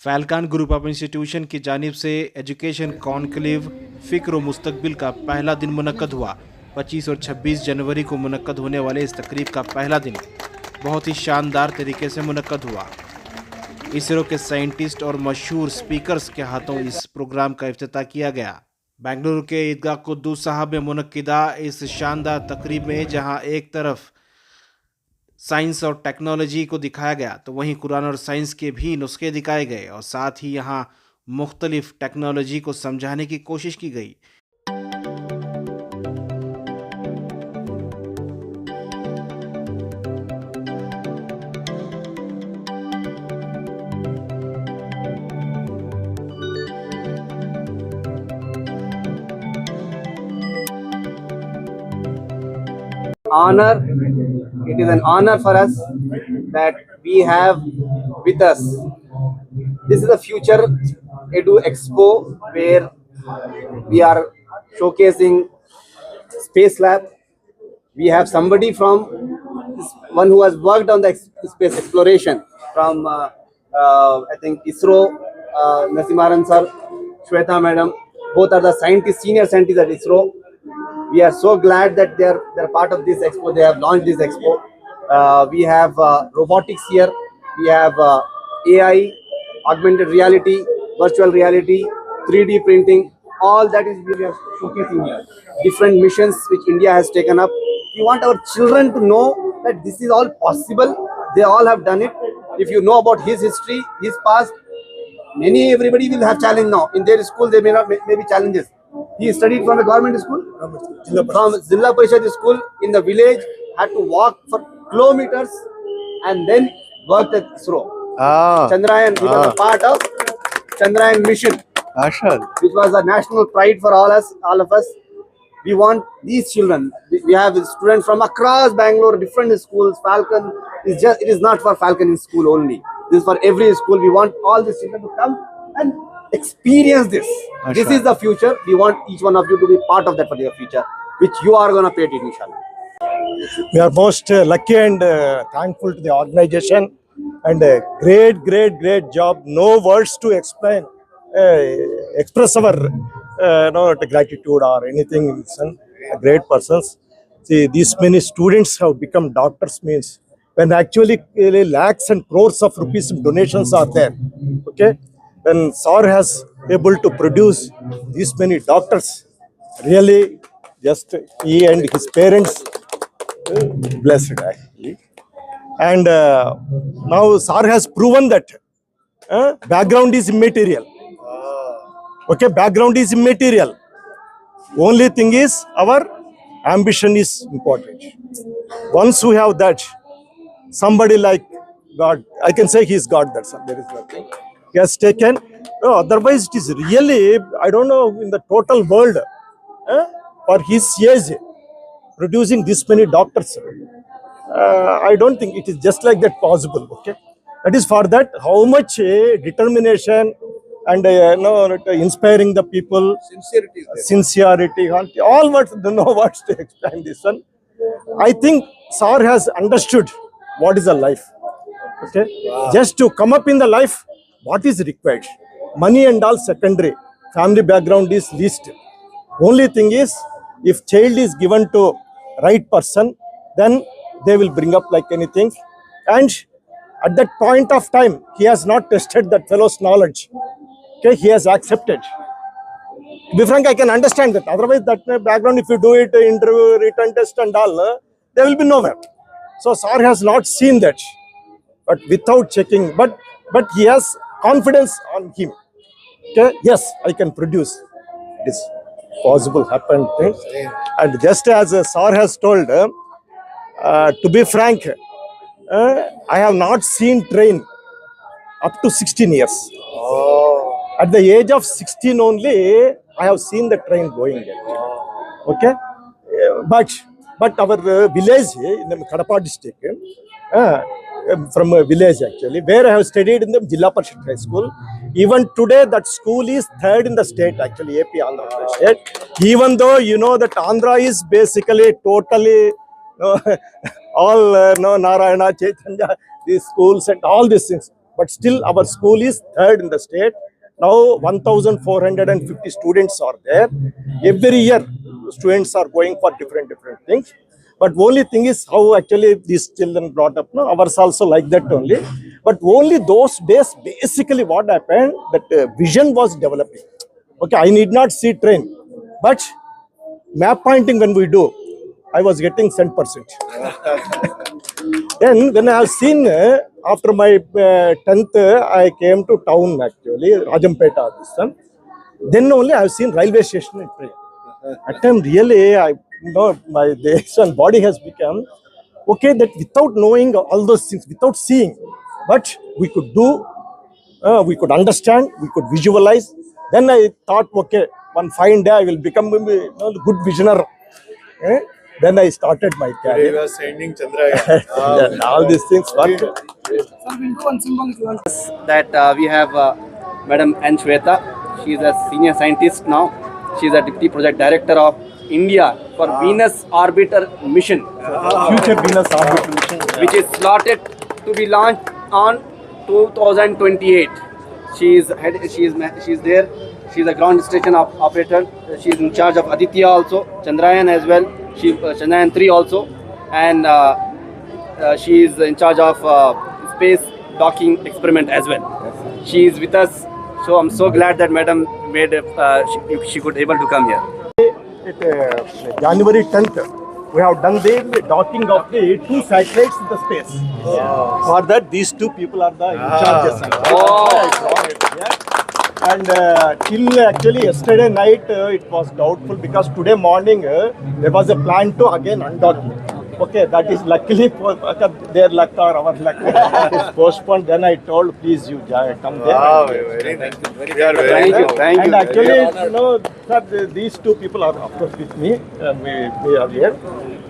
फैलकान group of institution की जानिब से एजुकेशन कॉन्क्लेव फ़िक्र व मुस्तकबिल का पहला दिन मुनक्कद हुआ। 25 और 26 जनवरी को मुनक्कद होने वाले इस तकरीब का पहला दिन बहुत ही शानदार तरीके से मुनक्कद हुआ। इसरो के साइंटिस्ट और मशहूर स्पीकर्स के हाथों इस प्रोग्राम का इफ्तिताह किया गया। बेंगलुरु के ईदगाह कुद्दूस साहब में मुनक्किदा इस शानदार तकरीब में जहां एक तरफ साइंस और टेक्नोलॉजी को दिखाया गया तो वहीं कुरान और साइंस के भी नुस्खे दिखाए गए और साथ ही यहाँ मुख्तलिफ टेक्नोलॉजी को समझाने की कोशिश की गई। Honor. It is an honor for us that we have with us. This is a Future Edu Expo where we are showcasing Space Lab. We have somebody from one who has worked on the space exploration from I think ISRO, Nasimaran sir, Shweta madam. Both are the scientists, senior scientists at ISRO. We are so glad that they're part of this expo. They have launched this expo. We have robotics here. We have AI, augmented reality, virtual reality, 3D printing. All that is we are showcasing here. Different missions which India has taken up. We want our children to know that this is all possible. They all have done it. If you know about his history, his past, everybody will have challenge now. In their school, there may be challenges. He studied from a government school, from Zilla Parishad school in the village, had to walk for kilometers and then worked at ISRO. Chandrayaan, he was a part of Chandrayaan mission, which was a national pride for all of us. We want these children. We have students from across Bangalore, different schools. Falcon it is not for Falcon in school only. This is for every school. We want all these children to come and experience this. This is the future. We want each one of you to be part of that particular future, which you are going to pay it, inshallah. We are most lucky and thankful to the organization and great job. No words to explain, express our gratitude or anything. Great persons. See, these many students have become doctors means when actually lakhs and crores of rupees donations are there. Okay. When SAR has able to produce these many doctors, really just he and his parents blessed actually. And now SAR has proven that background is immaterial. Okay, background is immaterial. Only thing is our ambition is important. Once we have that, somebody like God, I can say he is God, that's all. There is nothing. He has taken, no, otherwise it is really, I don't know, in the total world, for his age, producing this many doctors, I don't think it is just like that possible, okay? That is for that, how much determination and inspiring the people, sincerity, all what, don't know what to explain this one. I think SAR has understood what is a life, okay? Just to come up in the life, what is required? Money and all secondary. Family background is least. Only thing is, if child is given to right person, then they will bring up like anything. And at that point of time, he has not tested that fellow's knowledge. Okay, he has accepted. To be frank, I can understand that. Otherwise, that background, if you do it, interview, written test and all, they will be nowhere. So SAR has not seen that, but without checking, but he has confidence on him. Okay, yes, I can produce this possible happen thing. And just as SAR has told, to be frank, I have not seen train up to 16 years. At the age of 16 only, I have seen the train going. Okay, but our village in the Kadapa district, from a village actually, where I have studied in the Jilla Parishad High School. Even today, that school is third in the state actually, AP Andhra Pradesh state. Even though you know that Andhra is basically totally all Narayana, Chaitanya, these schools and all these things. but still our school is third in the state. Now 1,450 students are there. Every year, students are going for different things. But only thing is how actually these children brought up. No, ours also like that only. But only those days, basically what happened, that vision was developing. Okay, I need not see train, but map pointing when we do, I was getting 100%. Then when I have seen after my 10th, I came to town actually, Rajampeta this time. Then only I have seen railway station and train. At time really, I know my days and body has become okay that without knowing all those things, without seeing, but we could do, we could understand, we could visualize. Then I thought, okay, one fine day I will become a good visionary. Eh? Then I started my He career. was sending Chandrayaan. All these things work. That we have Madam N. Shweta. She is a senior scientist now. She is a deputy project director of India for Venus Orbiter Mission, Future Venus Orbiter Mission. which is slotted to be launched on 2028. She is there. She is a ground station operator. She is in charge of Aditya also, Chandrayaan as well. She Chandrayaan 3 also, and she is in charge of space docking experiment as well. She is with us, so I'm so glad that Madam made she could able to come here. January 10th, we have done the docking of the 2 satellites in the space. For that, these 2 people are the in charges. Yeah. And till actually yesterday night, it was doubtful because today morning there was a plan to again undock it. Okay, that is luckily for their luck or our luck. It is postponed. Then I told, please you come there. Wow, very nice. Thank you. And actually, you know, sir, these 2 people are of course with me. We are here,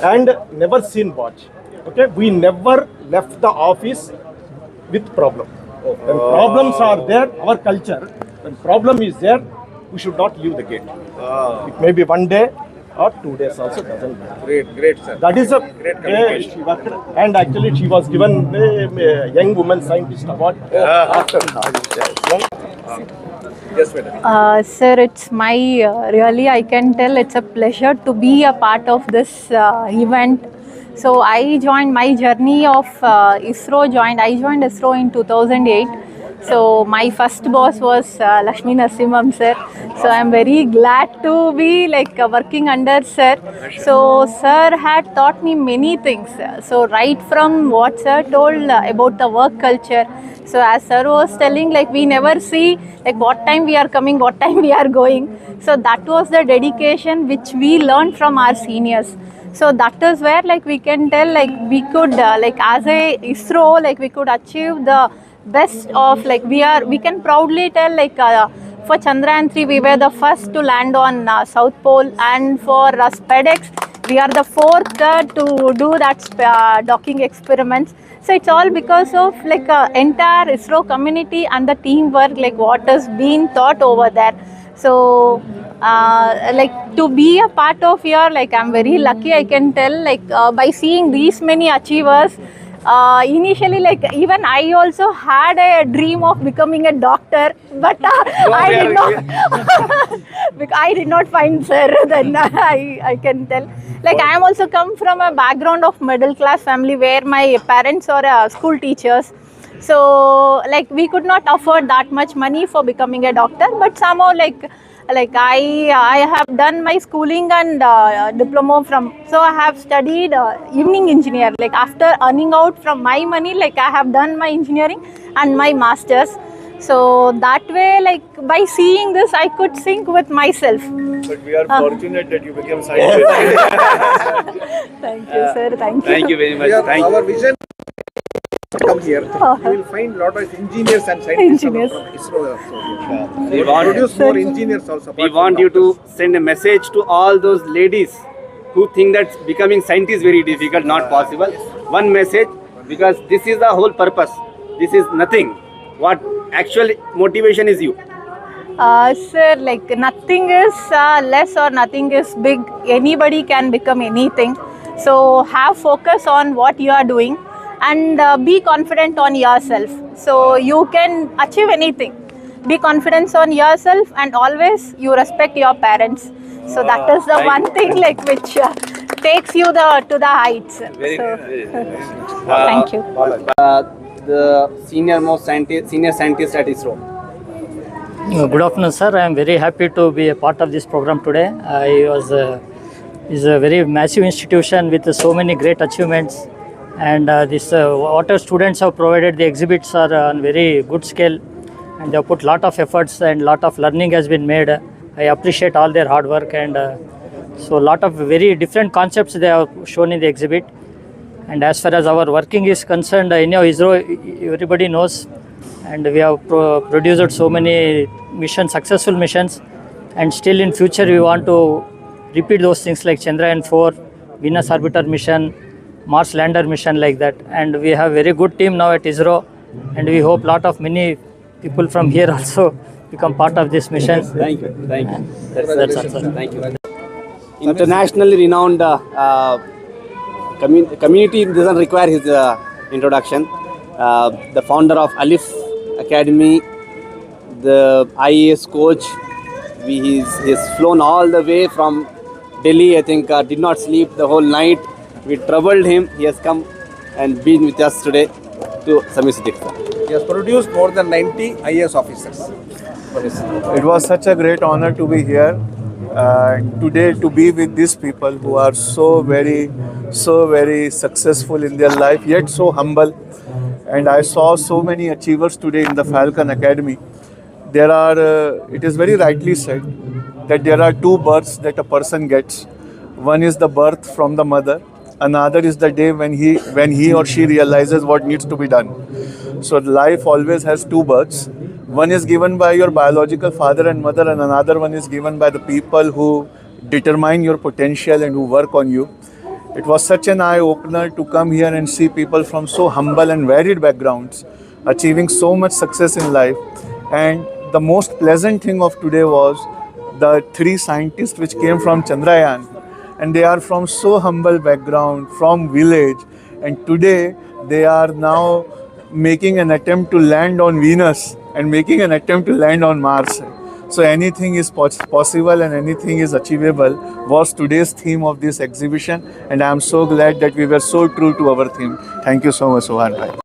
and never seen watch. Okay, we never left the office with problem. When problems are there, our culture. When problem is there, we should not leave the gate. It may be 1 day or 2 days also, doesn't matter. Great, sir. That is a Great communication. she worked, and actually she was given a young woman scientist award after Yes, madam. Sir, it's my really, I can tell it's a pleasure to be a part of this event. So I joined my journey of ISRO. I joined ISRO in 2008. So my first boss was Lakshmi Narasimham sir. So I'm very glad to be like working under sir. So sir had taught me many things. So right from what sir told about the work culture. So as sir was telling, like we never see like what time we are coming, what time we are going. So that was the dedication which we learned from our seniors. So that is where like we can tell like we could like as a ISRO like we could achieve the best of like we can proudly tell like for Chandrayaan 3 we were the first to land on South Pole, and for SpaceX we are the 4th to do that docking experiments. So it's all because of like entire ISRO community and the teamwork like what is being taught over there. So like to be a part of here, like I'm very lucky, I can tell like by seeing these many achievers. Initially, like even I also had a dream of becoming a doctor, but I did not find sir. Then I can tell. Like I am also come from a background of middle class family where my parents are school teachers. So like we could not afford that much money for becoming a doctor, but somehow like I have done my schooling and diploma from, so I have studied evening engineer. Like after earning out from my money, like I have done my engineering and my masters. So that way, like by seeing this, I could sync with myself. But we are fortunate that you became scientist. Thank you, sir. Thank you. Thank you very much. Thank you. Our vision come here. You will find lot of engineers and scientists Engineers. from ISRO also. We want, Produce more engineers also. we want you to send a message to all those ladies who think that becoming scientist is very difficult, not possible. One message, because this is the whole purpose. This is nothing. What actual motivation is you. Sir, like nothing is less or nothing is big. Anybody can become anything. So have focus on what you are doing and be confident on yourself. So you can achieve anything. Be confident on yourself, and always you respect your parents. So that is the one thing like which takes you to the heights. Thank you. The senior scientist at ISRO. Good afternoon, sir. I am very happy to be a part of this program today. Is a very massive institution with so many great achievements, and what our students have provided, the exhibits are on very good scale, and they have put lot of efforts and lot of learning has been made. I appreciate all their hard work, and so lot of very different concepts they have shown in the exhibit. And as far as our working is concerned, anyhow ISRO everybody knows, and we have produced so many missions, successful missions, and still in future we want to repeat those things like Chandrayaan 4, Venus Orbiter mission, Mars Lander mission, like that. And we have very good team now at ISRO, and we hope many people from here also become part of this mission. Thank you. That's all, sir. Thank you. Internationally renowned community doesn't require his introduction. The founder of Alif Academy, the IAS coach. He's flown all the way from Delhi. I think did not sleep the whole night. We troubled him. He has come and been with us today to Samir Siddique. He has produced more than 90 IAS officers. It was such a great honor to be here today, to be with these people who are so very successful in their life, yet so humble. And I saw so many achievers today in the Falcon Academy. It is very rightly said that there are two births that a person gets. One is the birth from the mother. Another is the day when he or she realizes what needs to be done. So life always has two births. One is given by your biological father and mother, and another one is given by the people who determine your potential and who work on you. It was such an eye-opener to come here and see people from so humble and varied backgrounds achieving so much success in life. And the most pleasant thing of today was the three scientists which came from Chandrayaan, and they are from so humble background, from village, and today they are now making an attempt to land on Venus and making an attempt to land on Mars. So anything is possible and anything is achievable was today's theme of this exhibition, and I am so glad that we were so true to our theme. Thank you so much, Sohan bhai.